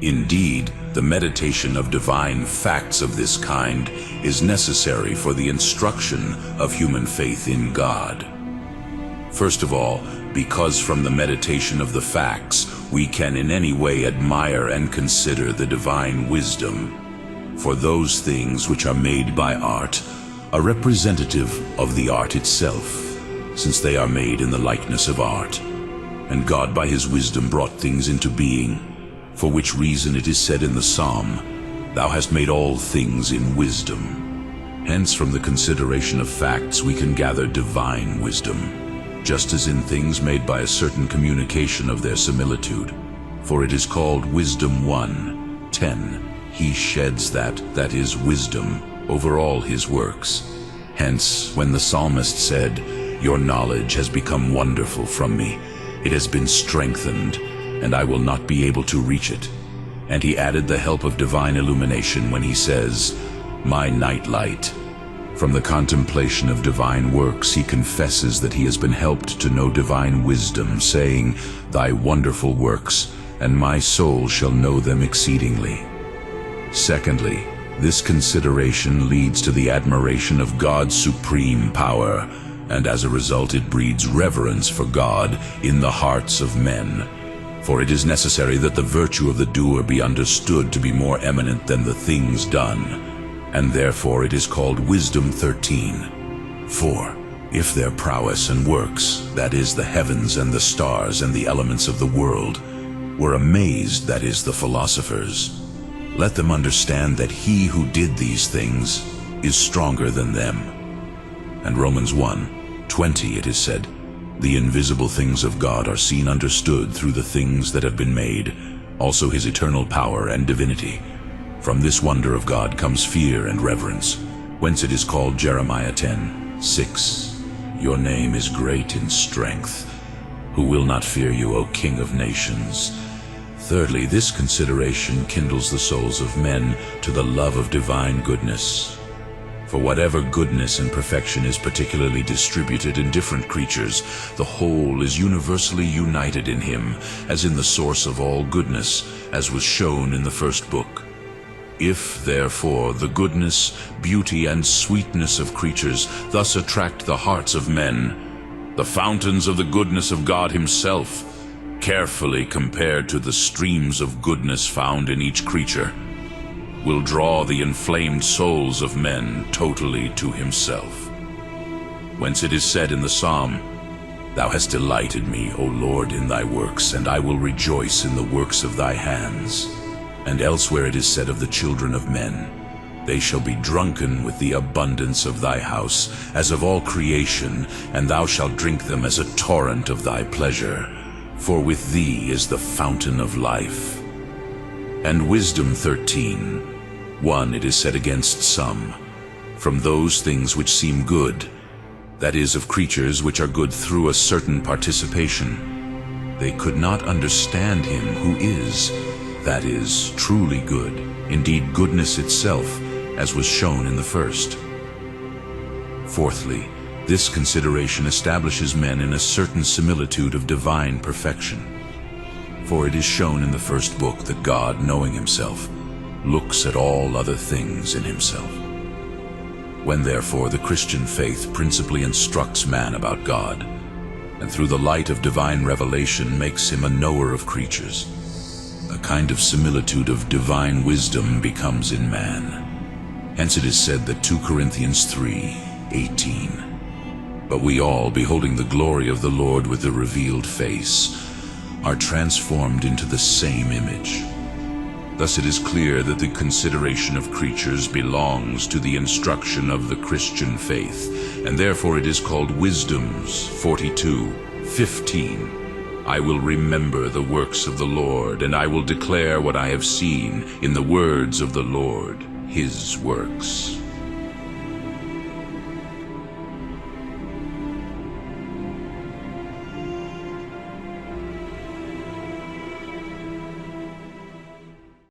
Indeed, the meditation of divine facts of this kind is necessary for the instruction of human faith in God. First of all, because from the meditation of the facts, we can in any way admire and consider the divine wisdom. For those things which are made by art are representative of the art itself, since they are made in the likeness of art. And God by his wisdom brought things into being, for which reason it is said in the Psalm, "Thou hast made all things in wisdom." Hence, from the consideration of facts, we can gather divine wisdom, just as in things made by a certain communication of their similitude. For it is called Wisdom 1:10. He sheds that is wisdom, over all his works. Hence, when the psalmist said, "Your knowledge has become wonderful from me. It has been strengthened, and I will not be able to reach it." And he added the help of divine illumination when he says, "My night light." From the contemplation of divine works, he confesses that he has been helped to know divine wisdom, saying, "Thy wonderful works, and my soul shall know them exceedingly." Secondly, this consideration leads to the admiration of God's supreme power, and as a result it breeds reverence for God in the hearts of men. For it is necessary that the virtue of the doer be understood to be more eminent than the things done, and therefore it is called Wisdom 13. For if their prowess and works, that is, the heavens and the stars and the elements of the world, were amazed, that is, the philosophers, let them understand that he who did these things is stronger than them. And Romans 1:20 it is said, "The invisible things of God are seen understood through the things that have been made, also his eternal power and divinity. From this wonder of God comes fear and reverence, whence it is called Jeremiah 10:6, Your name is great in strength. Who will not fear you, O King of nations?" Thirdly, this consideration kindles the souls of men to the love of divine goodness. For whatever goodness and perfection is particularly distributed in different creatures, the whole is universally united in him, as in the source of all goodness, as was shown in the first book. If, therefore, the goodness, beauty, and sweetness of creatures thus attract the hearts of men, the fountains of the goodness of God himself, carefully compared to the streams of goodness found in each creature, will draw the inflamed souls of men totally to himself. Whence it is said in the Psalm, "Thou hast delighted me, O Lord, in thy works, and I will rejoice in the works of thy hands." And elsewhere it is said of the children of men, "They shall be drunken with the abundance of thy house, as of all creation, and thou shalt drink them as a torrent of thy pleasure. For with thee is the fountain of life." And Wisdom 13:1 it is said against some, "From those things which seem good, that is, of creatures which are good through a certain participation, they could not understand him who is, that is, truly good, indeed goodness itself, as was shown in the first." Fourthly, this consideration establishes men in a certain similitude of divine perfection. For it is shown in the first book that God, knowing himself, looks at all other things in himself. When therefore the Christian faith principally instructs man about God, and through the light of divine revelation makes him a knower of creatures, a kind of similitude of divine wisdom becomes in man. Hence it is said that 2 Corinthians 3:18, "But we all, beholding the glory of the Lord with the revealed face, are transformed into the same image." Thus it is clear that the consideration of creatures belongs to the instruction of the Christian faith, and therefore it is called Wisdoms 42:15. "I will remember the works of the Lord, and I will declare what I have seen in the words of the Lord, his works."